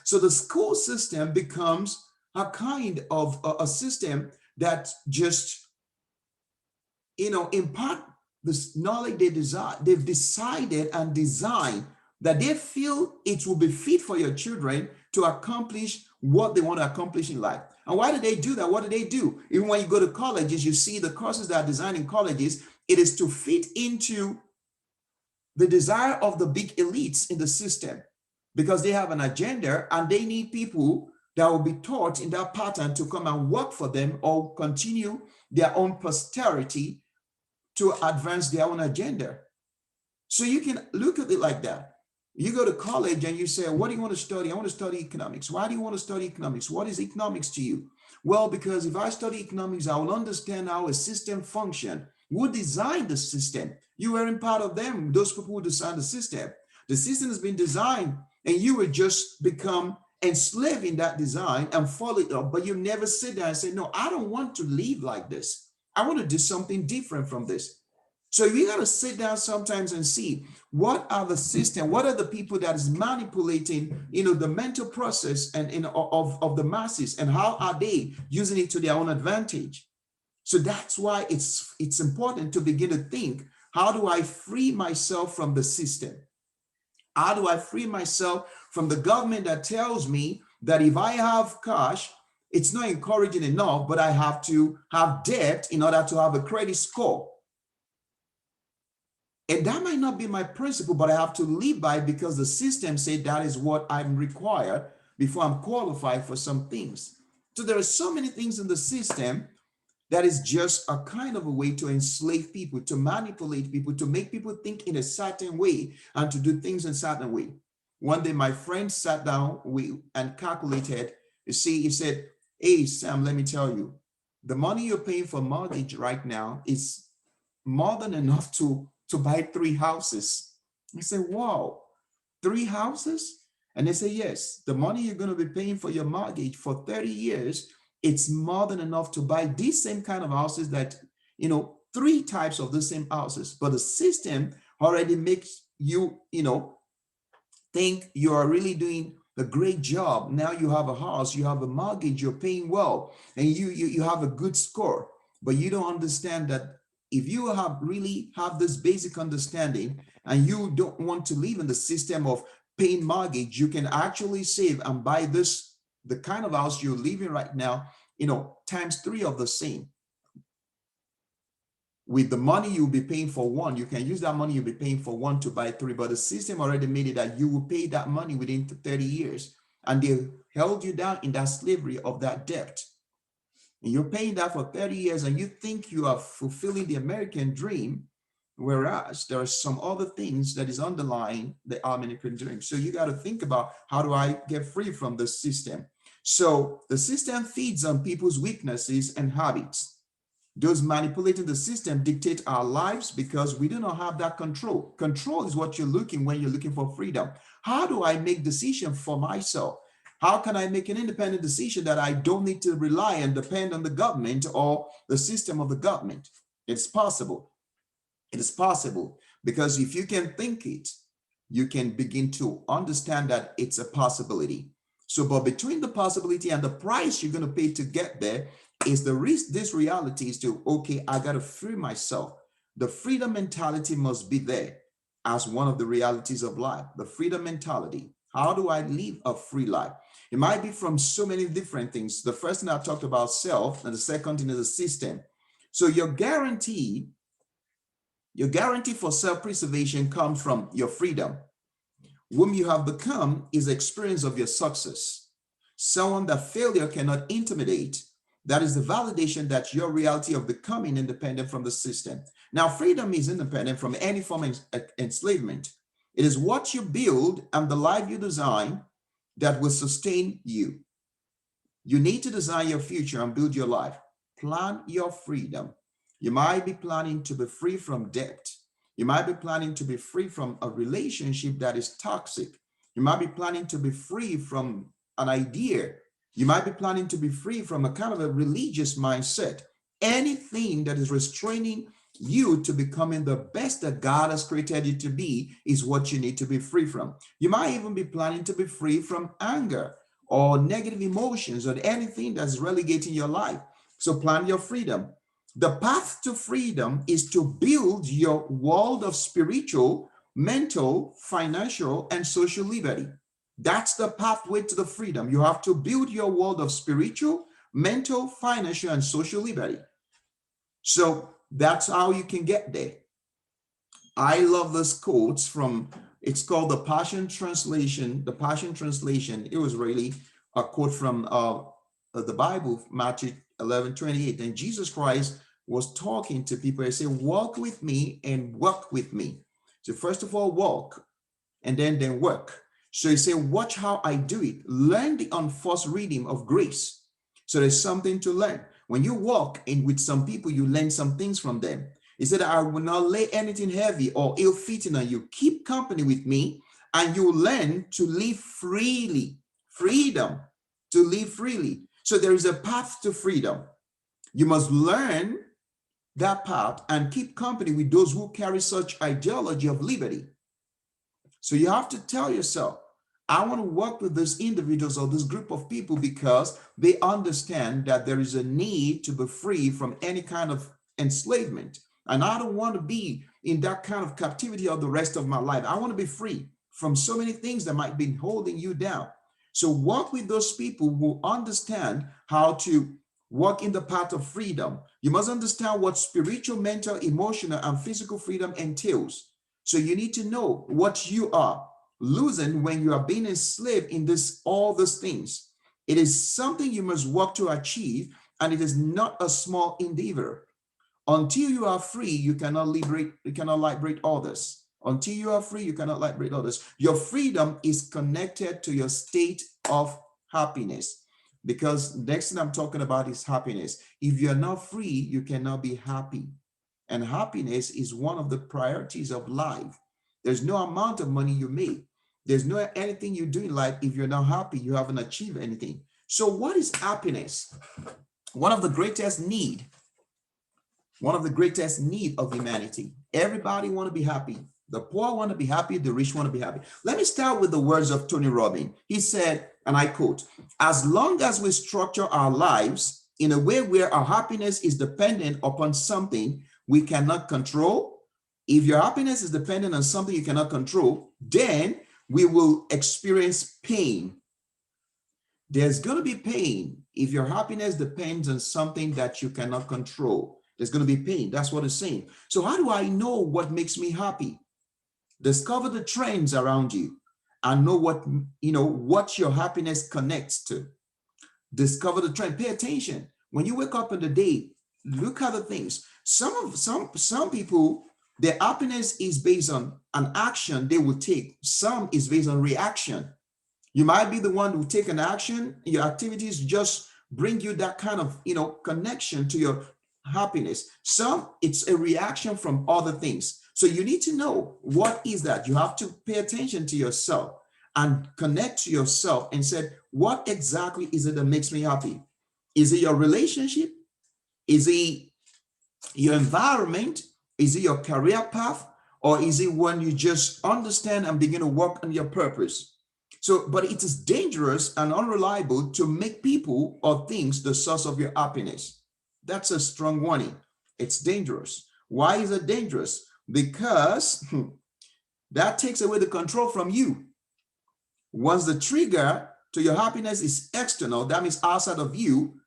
So the school system becomes a kind of a system that just, impart this knowledge they've decided and designed that they feel it will be fit for your children to accomplish what they want to accomplish in life. And why do they do that? What do they do? Even when you go to colleges, you see the courses that are designed in colleges, it is to fit into the desire of the big elites in the system, because they have an agenda and they need people that will be taught in that pattern to come and work for them or continue their own posterity to advance their own agenda. So you can look at it like that. You go to college and you say, what do you want to study? I want to study economics. Why do you want to study economics? What is economics to you? Well, because if I study economics, I will understand how a system functions. Who designed the system? You weren't part of them, those people who designed the system. The system has been designed and you will just become enslaved in that design and follow it up, but you never sit there and say, no, I don't want to live like this. I want to do something different from this. So we got to sit down sometimes and see what are the system, what are the people that is manipulating, the mental process and of the masses, and how are they using it to their own advantage? So that's why it's important to begin to think, how do I free myself from the system? How do I free myself from the government that tells me that if I have cash, it's not encouraging enough, but I have to have debt in order to have a credit score? And that might not be my principle, but I have to live by, because the system said that is what I'm required before I'm qualified for some things. So there are so many things in the system that is just a kind of a way to enslave people, to manipulate people, to make people think in a certain way and to do things in a certain way. One day, my friend sat down and calculated. You see, he said, hey, Sam, let me tell you, the money you're paying for mortgage right now is more than enough to buy 3 houses. I said, wow, 3 houses? And they say, yes, the money you're going to be paying for your mortgage for 30 years, it's more than enough to buy these same kind of houses that, 3 types of the same houses. But the system already makes you, think you are really doing a great job. Now you have a house, you have a mortgage, you're paying well, and you have a good score. But you don't understand that if you really have this basic understanding and you don't want to live in the system of paying mortgage, you can actually save and buy the kind of house you're living right now, times 3 of the same. With the money you'll be paying for 1, you can use that money you'll be paying for 1 to buy 3, but the system already made it that you will pay that money within 30 years. And they held you down in that slavery of that debt. And you're paying that for 30 years and you think you are fulfilling the American dream, whereas there are some other things that is underlying the American dream. So you got to think about, how do I get free from the system? So the system feeds on people's weaknesses and habits. Those manipulating the system dictate our lives because we do not have that control. Control is what you're looking when you're looking for freedom. How do I make decisions for myself? How can I make an independent decision that I don't need to rely and depend on the government or the system of the government? It's possible. It is possible, because if you can think it, you can begin to understand that it's a possibility. So, but between the possibility and the price you're going to pay to get there is the risk. This reality is to, okay, I got to free myself. The freedom mentality must be there as one of the realities of life. The freedom mentality. How do I live a free life? It might be from so many different things. The first thing I talked about, self, and the second thing is the system. So your guarantee for self-preservation comes from your freedom. Whom you have become is experience of your success. Someone that failure cannot intimidate, That is the validation that your reality of becoming independent from the system. Now, freedom is independent from any form of enslavement. It is what you build and the life you design that will sustain you. You need to design your future and build your life. Plan your freedom. You might be planning to be free from debt. You might be planning to be free from a relationship that is toxic. You might be planning to be free from an idea. You might be planning to be free from a kind of a religious mindset. Anything that is restraining you to becoming the best that God has created you to be is what you need to be free from. You might even be planning to be free from anger or negative emotions or anything that's relegating your life. So plan your freedom. The path to freedom is to build your world of spiritual, mental, financial, and social liberty. That's the pathway to the freedom. You have to build your world of spiritual, mental, financial, and social liberty. So that's how you can get there. I love this quotes from, it's called the Passion Translation. The Passion Translation, it was really a quote from the Bible, Matthew 11:28. And Jesus Christ was talking to people. He said, walk with me and work with me. So first of all, walk and then work. So he said, watch how I do it. Learn the unforced rhythm of grace. So there's something to learn. When you walk in with some people, you learn some things from them. He said, I will not lay anything heavy or ill-fitting on you. Keep company with me and you learn to live freely. Freedom, to live freely. So there is a path to freedom. You must learn that path and keep company with those who carry such ideology of liberty. So you have to tell yourself, I want to work with these individuals or this group of people because they understand that there is a need to be free from any kind of enslavement. And I don't want to be in that kind of captivity of the rest of my life. I want to be free from so many things that might be holding you down. So work with those people who understand how to walk in the path of freedom. You must understand what spiritual, mental, emotional, and physical freedom entails. So you need to know what you are losing when you are being enslaved in all these things. It is something you must work to achieve, and it is not a small endeavor. Until you are free, you cannot liberate others. Until you are free, you cannot liberate others. Your freedom is connected to your state of happiness, because next thing I'm talking about is happiness. If you're not free, you cannot be happy. And happiness is one of the priorities of life. There's no amount of money you make. There's no anything you do in life. If you're not happy, you haven't achieved anything. So what is happiness? One of the greatest need of humanity. Everybody want to be happy. The poor want to be happy. The rich want to be happy. Let me start with the words of Tony Robbins. He said, and I quote, as long as we structure our lives in a way where our happiness is dependent upon something we cannot control, if your happiness is dependent on something you cannot control, then we will experience pain. There's going to be pain if your happiness depends on something that you cannot control. There's going to be pain. That's what it's saying. So how do I know what makes me happy? Discover the trends around you and know what your happiness connects to. Discover the trend. Pay attention. When you wake up in the day, look at the things. Some people, their happiness is based on an action they will take. Some is based on reaction. You might be the one who take an action. Your activities just bring you that kind of connection to your happiness. Some, it's a reaction from other things. So you need to know what is that. You have to pay attention to yourself and connect to yourself and say, what exactly is it that makes me happy? Is it your relationship? Is it your environment? Is it your career path? Or is it when you just understand and begin to work on your purpose? So, but it is dangerous and unreliable to make people or things the source of your happiness. That's a strong warning. It's dangerous. Why is it dangerous? Because that takes away the control from you. Once the trigger to your happiness is external, that means outside of you,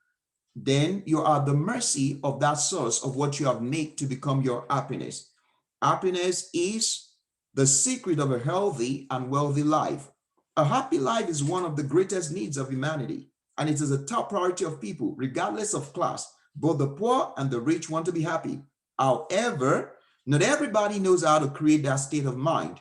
then you are at the mercy of that source of what you have made to become your happiness. Happiness is the secret of a healthy and wealthy life. A happy life is one of the greatest needs of humanity. and it is a top priority of people, regardless of class. Both the poor and the rich want to be happy. However, not everybody knows how to create that state of mind.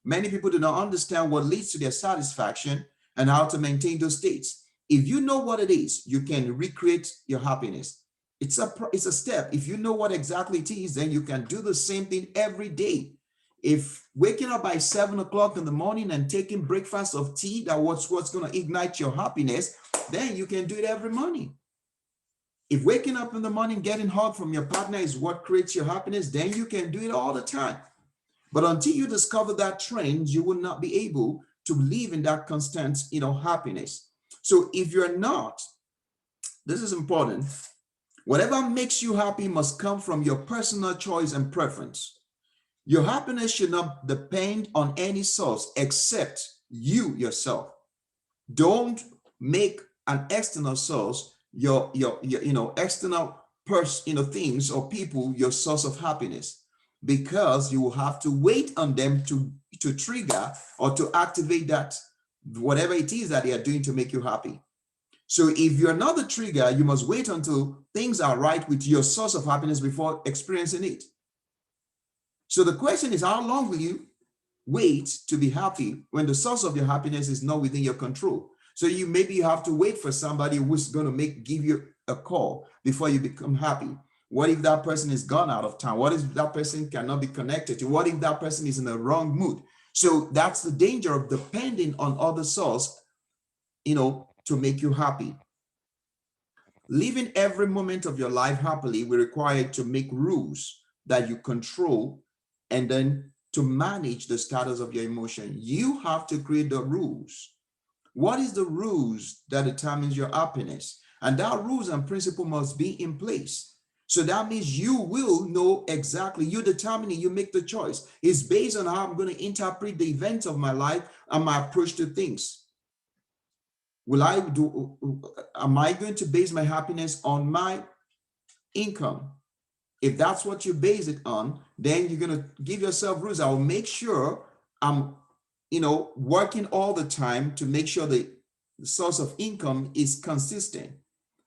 Many people do not understand what leads to their satisfaction and how to maintain those states. If you know what it is, you can recreate your happiness. It's a step. If you know what exactly it is, then you can do the same thing every day. If waking up by 7 o'clock in the morning and taking breakfast of tea, that what's going to ignite your happiness, then you can do it every morning. If waking up in the morning, getting hug from your partner is what creates your happiness, then you can do it all the time. But until you discover that trend, you will not be able to live in that constant, happiness. So if you're not, this is important. Whatever makes you happy must come from your personal choice and preference. Your happiness should not depend on any source except you yourself. Don't make an external source your external things or people your source of happiness, because you will have to wait on them to trigger or to activate that whatever it is that they are doing to make you happy. So if you're not the trigger, you must wait until things are right with your source of happiness before experiencing it. So the question is, how long will you wait to be happy when the source of your happiness is not within your control? So maybe you have to wait for somebody who's going to give you a call before you become happy. What if that person is gone out of town? What if that person cannot be connected to? What if that person is in the wrong mood? So that's the danger of depending on other source, to make you happy. Living every moment of your life happily will require you to make rules that you control, and then to manage the status of your emotion. You have to create the rules. What is the rules that determines your happiness? And that rules and principle must be in place. So that means you will know exactly, you determine it, you make the choice. It's based on how I'm going to interpret the events of my life and my approach to things. Am I going to base my happiness on my income? If that's what you base it on, then you're going to give yourself rules. I will make sure I'm, working all the time to make sure the source of income is consistent.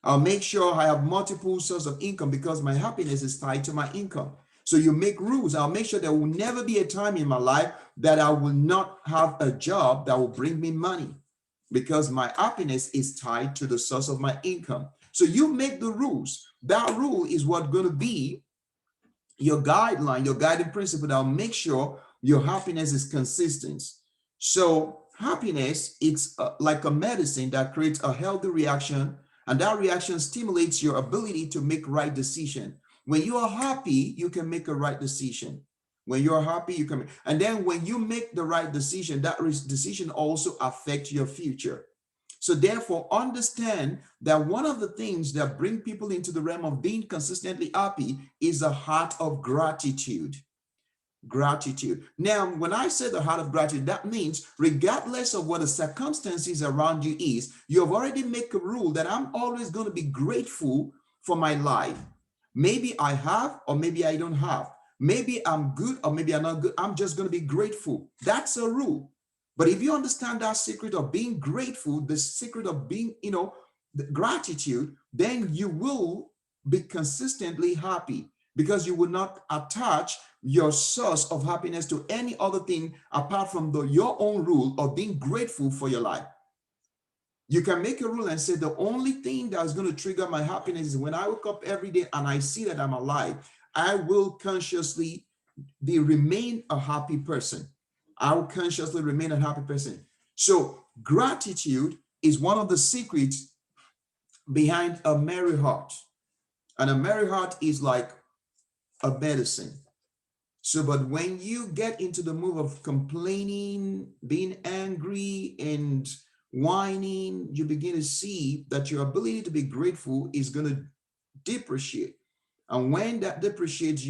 I'll make sure I have multiple sources of income because my happiness is tied to my income. So you make rules. I'll make sure there will never be a time in my life that I will not have a job that will bring me money, because my happiness is tied to the source of my income. So you make the rules. That rule is what's going to be your guideline, your guiding principle that will make sure your happiness is consistent. So happiness, it's like a medicine that creates a healthy reaction, and that reaction stimulates your ability to make right decision. When you are happy, you can make a right decision. When you're happy, you can, and then when you make the right decision, that decision also affects your future. So therefore, understand that one of the things that bring people into the realm of being consistently happy is a heart of gratitude. Gratitude. Now, when I say the heart of gratitude, that means regardless of what the circumstances around you is, you have already made a rule that I'm always going to be grateful for my life. Maybe I have, or maybe I don't have. Maybe I'm good, or maybe I'm not good. I'm just going to be grateful. That's a rule. But if you understand that secret of being grateful, the secret of being, the gratitude, then you will be consistently happy, because you will not attach your source of happiness to any other thing apart from your own rule of being grateful for your life. You can make a rule and say the only thing that's going to trigger my happiness is when I wake up every day and I see that I'm alive. I will consciously remain a happy person. I will consciously remain a happy person. So gratitude is one of the secrets behind a merry heart. And a merry heart is like a medicine. So, but when you get into the mood of complaining, being angry, and whining, you begin to see that your ability to be grateful is going to depreciate. And when that depreciates,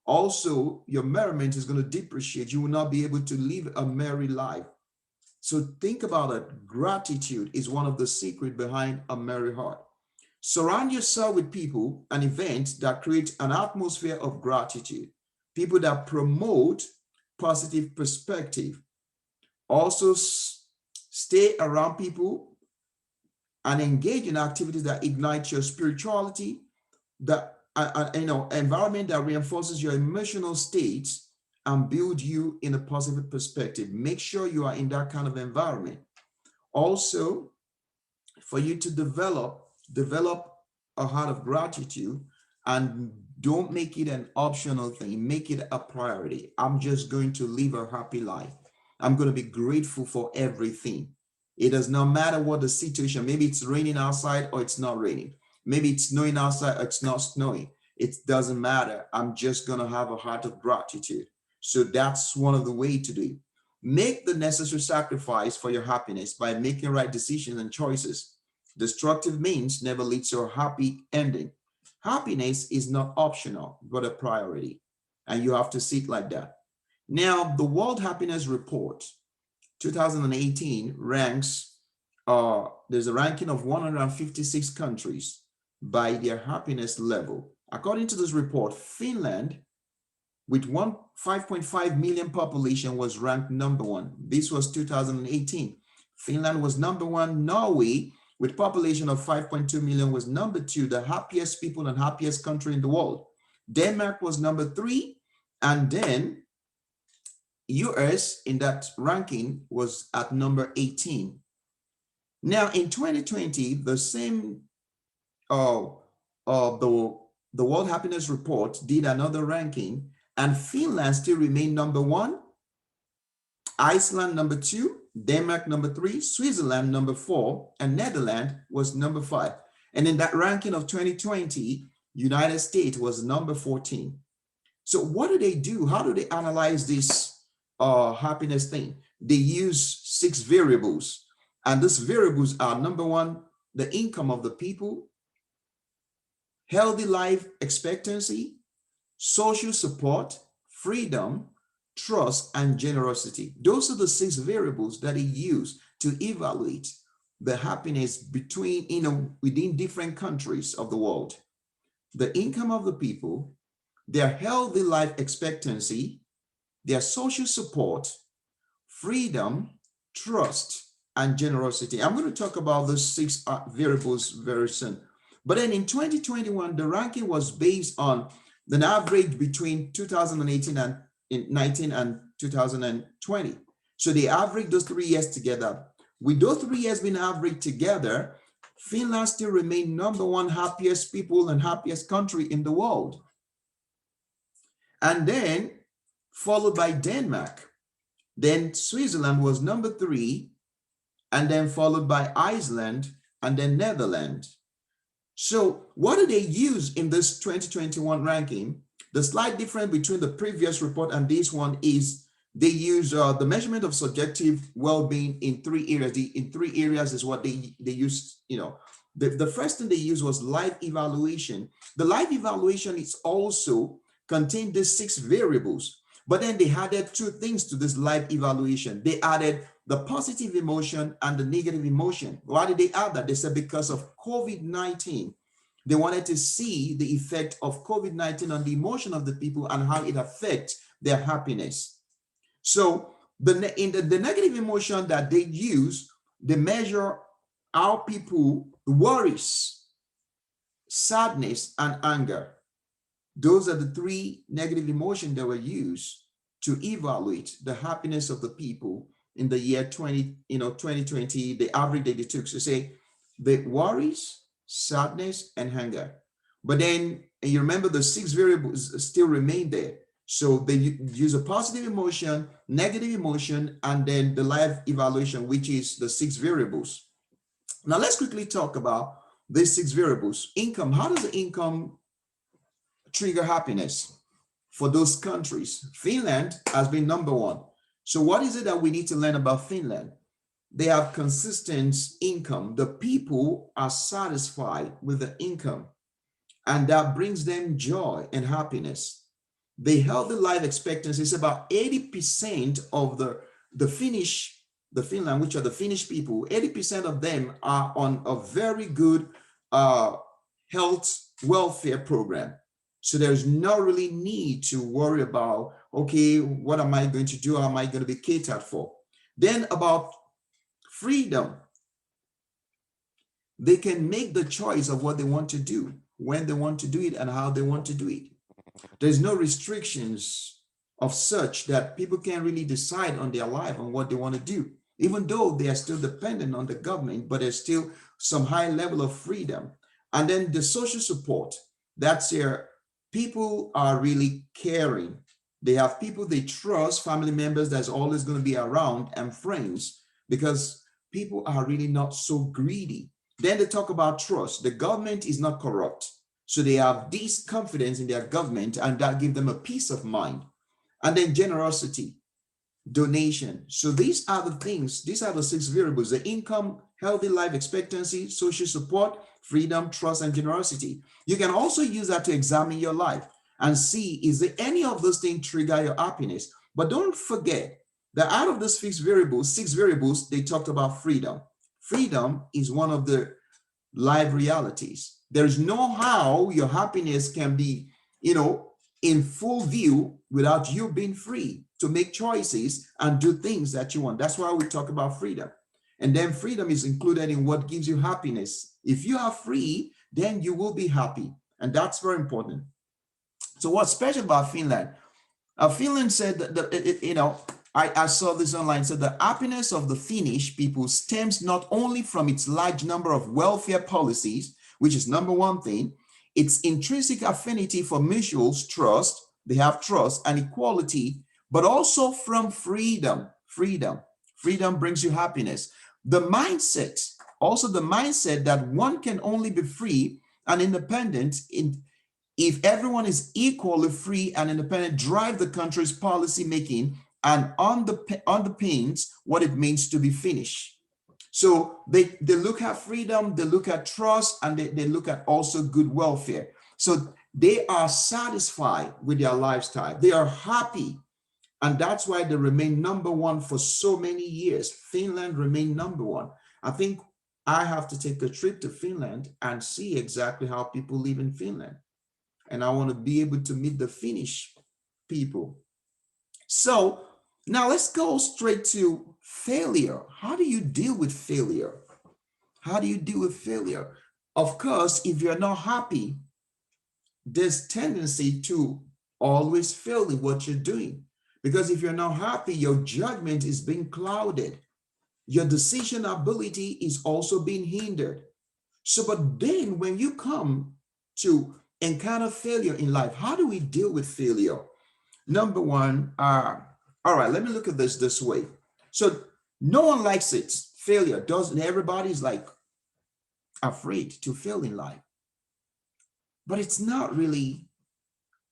also your merriment is going to depreciate. You will not be able to live a merry life. So think about it. Gratitude is one of the secrets behind a merry heart. Surround yourself with people and events that create an atmosphere of gratitude. People that promote positive perspective. Also, stay around people and engage in activities that ignite your spirituality, the environment that reinforces your emotional states and build you in a positive perspective. Make sure you are in that kind of environment. Also, for you to develop a heart of gratitude, and don't make it an optional thing, make it a priority. I'm just going to live a happy life. I'm going to be grateful for everything. It does not matter what the situation, maybe it's raining outside or it's not raining. Maybe it's snowing outside or it's not snowing. It doesn't matter. I'm just going to have a heart of gratitude. So that's one of the ways to do it. Make the necessary sacrifice for your happiness by making right decisions and choices. Destructive means never leads to a happy ending. Happiness is not optional, but a priority. And you have to see it like that. Now, the World Happiness Report 2018 ranks, there's a ranking of 156 countries by their happiness level. According to this report, Finland, with 5.5 million population, was ranked number one. This was 2018. Finland was number one. Norway, with population of 5.2 million, was number two, the happiest people and happiest country in the world. Denmark was number three, and then US in that ranking was at number 18. Now in 2020, the same the World Happiness Report did another ranking, and Finland still remained number one, Iceland number two, Denmark number three, Switzerland number four, and Netherlands was number five. And in that ranking of 2020, United States was number 14. So what do they do? How do they analyze this happiness thing? They use 6 variables, and these variables are: number one, the income of the people; healthy life expectancy; social support; freedom; trust; and generosity. Those are the 6 variables that they use to evaluate the happiness within different countries of the world. The income of the people, their healthy life expectancy, their social support, freedom, trust, and generosity. I'm going to talk about those 6 variables very soon. But then in 2021, the ranking was based on an average between 2018 and 19 and 2020. So they averaged those 3 years together. With those 3 years being averaged together, Finland still remained number one happiest people and happiest country in the world. And then followed by Denmark. Then Switzerland was number 3, and then followed by Iceland, and then Netherlands. So what do they use in this 2021 ranking? The slight difference between the previous report and this one is they use the measurement of subjective well-being in 3 areas. In 3 areas is what they use. The first thing they used was life evaluation. The life evaluation is also contained these 6 variables, but then they added 2 things to this life evaluation. They added the positive emotion and the negative emotion. Why did they add that? They said because of COVID-19, they wanted to see the effect of COVID-19 on the emotion of the people and how it affects their happiness. So the negative emotion that they use, they measure how people worries, sadness, and anger. Those are the 3 negative emotions that were used to evaluate the happiness of the people in the year 2020, the average that they took. So say the worries, sadness, and anger. But then you remember the 6 variables still remain there. So they use a positive emotion, negative emotion, and then the life evaluation, which is the 6 variables. Now let's quickly talk about these 6 variables. Income. How does the income trigger happiness for those countries? Finland has been number 1. So what is it that we need to learn about Finland? They have consistent income. The people are satisfied with the income, and that brings them joy and happiness. The healthy life expectancy is about 80% of the Finland, which are the Finnish people. 80% of them are on a very good health welfare program. So there's no really need to worry about, okay, what am I going to do? How am I going to be catered for? Then about freedom. They can make the choice of what they want to do, when they want to do it, and how they want to do it. There's no restrictions of such that people can really decide on their life on what they want to do, even though they are still dependent on the government, but there's still some high level of freedom. And then the social support, that's where people are really caring. They have people they trust, family members that's always going to be around, and friends, because people are really not so greedy. Then they talk about trust. The government is not corrupt. So they have this confidence in their government, and that gives them a peace of mind. And then generosity, donation. So these are the things, these are the 6 variables: the income, healthy life expectancy, social support, freedom, trust, and generosity. You can also use that to examine your life and see, is there any of those things trigger your happiness? But don't forget that out of those 6 variables, they talked about freedom. Freedom is one of the live realities. There's no how your happiness can be, in full view without you being free to make choices and do things that you want. That's why we talk about freedom. And then freedom is included in what gives you happiness. If you are free, then you will be happy. And that's very important. So what's special about Finland? Finland said that, I saw this online, said the happiness of the Finnish people stems not only from its large number of welfare policies, which is number one thing, its intrinsic affinity for mutual trust, they have trust and equality, but also from freedom. Freedom brings you happiness. The mindset, also the mindset that one can only be free and independent if everyone is equally free and independent, drive the country's policy making and underpins what it means to be Finnish. So they look at freedom, they look at trust, and they look at also good welfare. So they are satisfied with their lifestyle. They are happy. And that's why they remain number one for so many years. Finland remained number one. I think I have to take a trip to Finland and see exactly how people live in Finland. And I want to be able to meet the Finnish people. So now let's go straight to failure. How do you deal with failure? How do you deal with failure? Of course, if you're not happy, there's tendency to always fail in what you're doing. Because if you're not happy, your judgment is being clouded. Your decision ability is also being hindered. So, but then when you come to encounter failure in life, how do we deal with failure? Number one, all right, let me look at this way. So no one likes it. Failure doesn't, everybody's like afraid to fail in life. But it's not really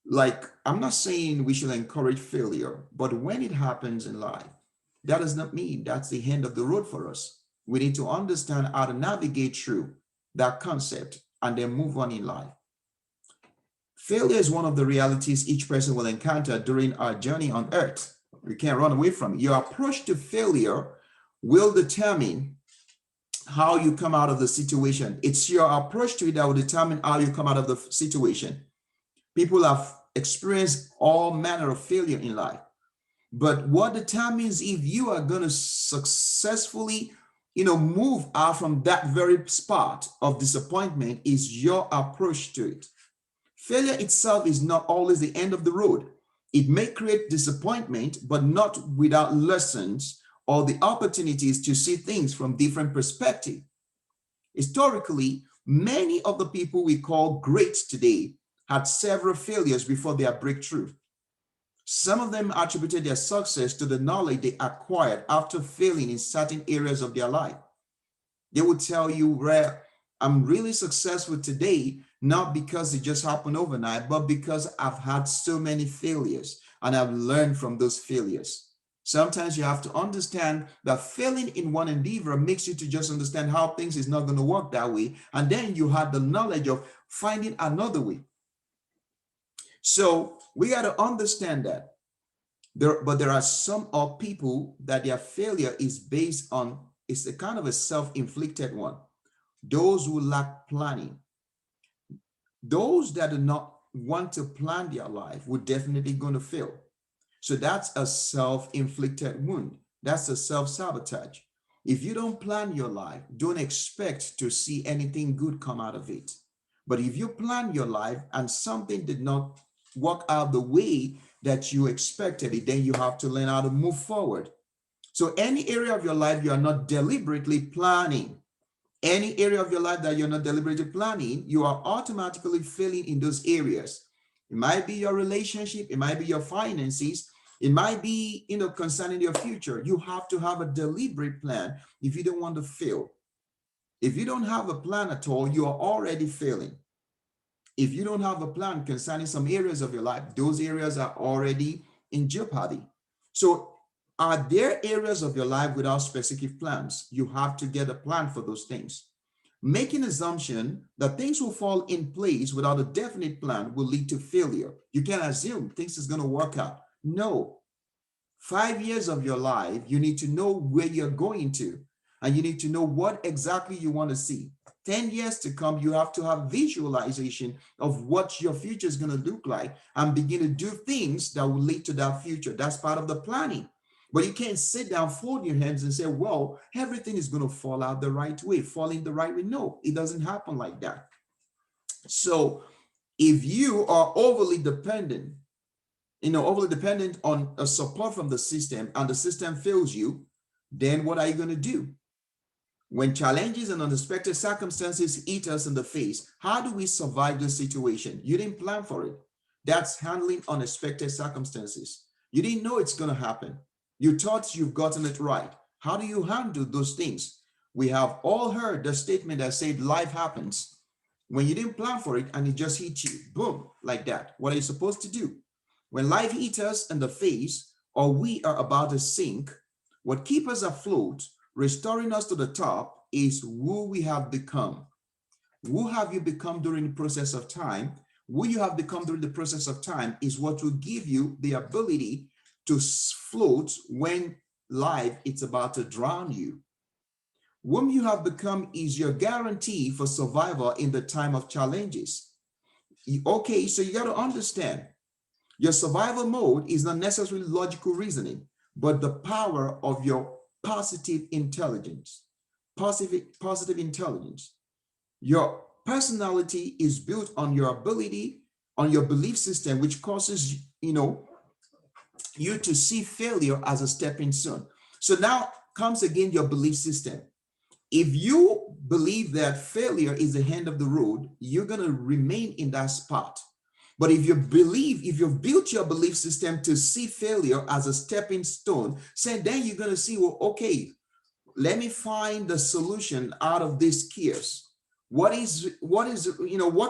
like, I'm not saying we should encourage failure, but when it happens in life, that does not mean that's the end of the road for us. We need to understand how to navigate through that concept and then move on in life. Failure is one of the realities each person will encounter during our journey on earth. We can't run away from it. Your approach to failure will determine how you come out of the situation. It's your approach to it that will determine how you come out of the situation. People have experienced all manner of failure in life. But what determines if you are going to successfully, move out from that very spot of disappointment is your approach to it. Failure itself is not always the end of the road. It may create disappointment, but not without lessons or the opportunities to see things from different perspectives. Historically, many of the people we call great today had several failures before their breakthrough. Some of them attributed their success to the knowledge they acquired after failing in certain areas of their life. They would tell you, I'm really successful today, not because it just happened overnight, but because I've had so many failures and I've learned from those failures. Sometimes you have to understand that failing in one endeavor makes you to just understand how things is not going to work that way. And then you have the knowledge of finding another way. So we got to understand that. But there are some of people that their failure is based on, it's a kind of a self-inflicted one. Those who lack planning. Those that do not want to plan their life would definitely going to fail. So that's a self-inflicted wound. That's a self-sabotage. If you don't plan your life, don't expect to see anything good come out of it. But if you plan your life and something did not work out the way that you expected it, then you have to learn how to move forward. So any area of your life you are not deliberately planning, any area of your life that you're not deliberately planning, you are automatically failing in those areas. It might be your relationship, it might be your finances, it might be, concerning your future. You have to have a deliberate plan if you don't want to fail. If you don't have a plan at all, you are already failing. If you don't have a plan concerning some areas of your life, those areas are already in jeopardy. So are there areas of your life without specific plans? You have to get a plan for those things. Making assumption that things will fall in place without a definite plan will lead to failure. You can't assume things is going to work out. No. 5 years of your life, you need to know where you're going to, and you need to know what exactly you want to see. 10 years to come, you have to have visualization of what your future is going to look like and begin to do things that will lead to that future. That's part of the planning. But you can't sit down, fold your hands and say, well, everything is going to fall out the right way, fall in the right way. No, it doesn't happen like that. So if you are overly dependent on a support from the system and the system fails you, then what are you going to do? When challenges and unexpected circumstances hit us in the face, how do we survive the situation? You didn't plan for it. That's handling unexpected circumstances. You didn't know it's going to happen. You thought you've gotten it right. How do you handle those things? We have all heard the statement that said life happens. When you didn't plan for it and it just hit you, boom, like that. What are you supposed to do? When life hits us in the face or we are about to sink, what keeps us afloat, restoring us to the top, is who we have become. Who have you become during the process of time? Who you have become during the process of time is what will give you the ability to float when life is about to drown you. Whom you have become is your guarantee for survival in the time of challenges. Okay, so you got to understand, your survival mode is not necessarily logical reasoning, but the power of your positive intelligence. Positive intelligence. Your personality is built on your ability, on your belief system, which causes, you to see failure as a stepping stone. So now comes again your belief system. If you believe that failure is the end of the road, you're going to remain in that spot. But if you've built your belief system to see failure as a stepping stone, then you're going to see, well, okay, let me find the solution out of this chaos. What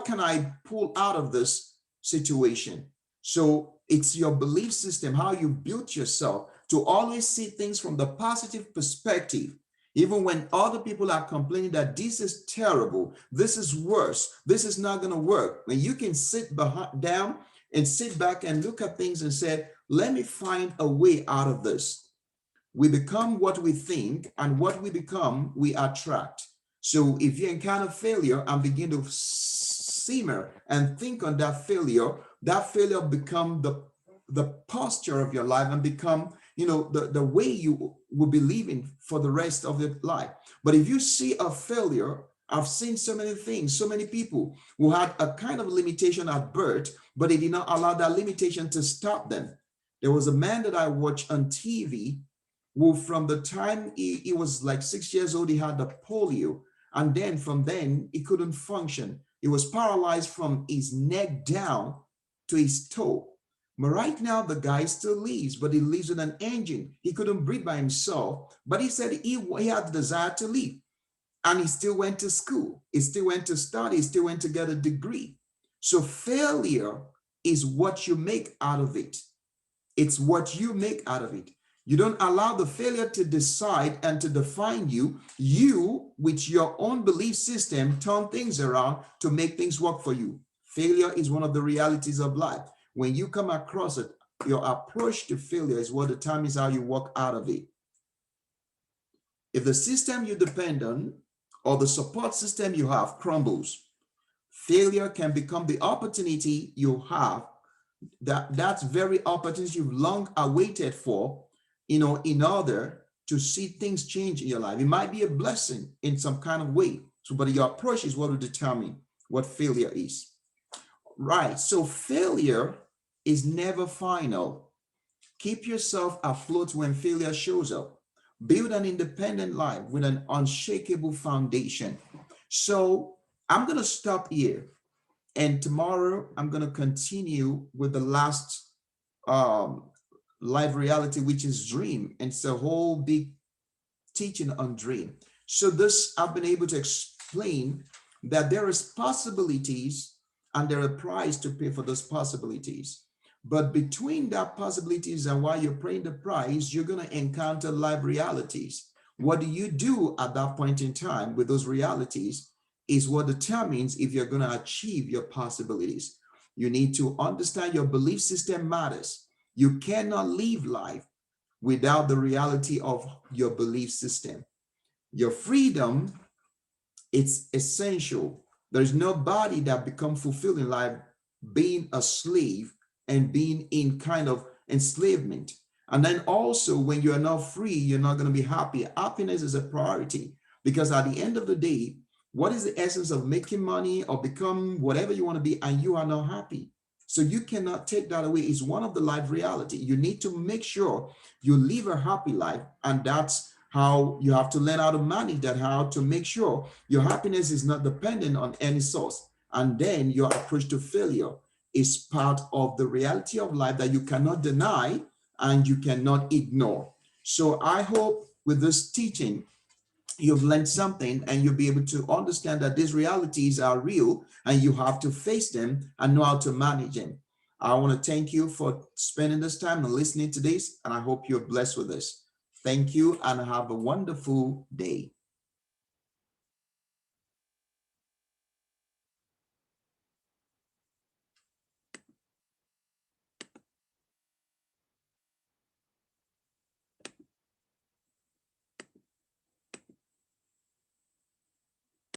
can I pull out of this situation? So it's your belief system, how you built yourself to always see things from the positive perspective. Even when other people are complaining that this is terrible, this is worse, this is not going to work, and you can sit down and sit back and look at things and say, let me find a way out of this. We become what we think, and what we become, we attract. So if you encounter failure and begin to simmer and think on that failure become the posture of your life and become the way you will be living for the rest of your life. But if you see a failure, I've seen so many things, so many people who had a kind of limitation at birth, but they did not allow that limitation to stop them. There was a man that I watched on TV who, from the time he was like 6 years old, he had the polio. And then from then he couldn't function. He was paralyzed from his neck down to his toe. But right now, the guy still lives, but he lives with an engine. He couldn't breathe by himself, but he said he had the desire to live. And he still went to school. He still went to study. He still went to get a degree. So failure is what you make out of it. It's what you make out of it. You don't allow the failure to decide and to define you. You, with your own belief system, turn things around to make things work for you. Failure is one of the realities of life. When you come across it, your approach to failure is what determines how you walk out of it. If the system you depend on or the support system you have crumbles, failure can become the opportunity you have, that's very opportunity you've long awaited for, in order to see things change in your life. It might be a blessing in some kind of way. So, but your approach is what will determine what failure is. Right. So failure is never final. Keep yourself afloat when failure shows up. Build an independent life with an unshakable foundation. So I'm going to stop here. And tomorrow I'm going to continue with the last um, live reality, which is dream. And it's a whole big teaching on dream. So this, I've been able to explain that there is possibilities and there are price to pay for those possibilities. But between that possibilities and while you're paying the price, you're going to encounter live realities. What do you do at that point in time with those realities is what determines if you're going to achieve your possibilities. You need to understand your belief system matters. You cannot live life without the reality of your belief system. Your freedom, it's essential. There's nobody that becomes fulfilled in life being a slave and being in kind of enslavement. And then also when you are not free, you're not going to be happy. Happiness is a priority because at the end of the day, what is the essence of making money or become whatever you want to be and you are not happy? So you cannot take that away. It's one of the life reality. You need to make sure you live a happy life, and that's how you have to learn how to manage that, how to make sure your happiness is not dependent on any source. And then your approach to failure is part of the reality of life that you cannot deny and you cannot ignore. So I hope with this teaching, you've learned something and you'll be able to understand that these realities are real and you have to face them and know how to manage them. I want to thank you for spending this time and listening to this, and I hope you're blessed with this. Thank you and have a wonderful day.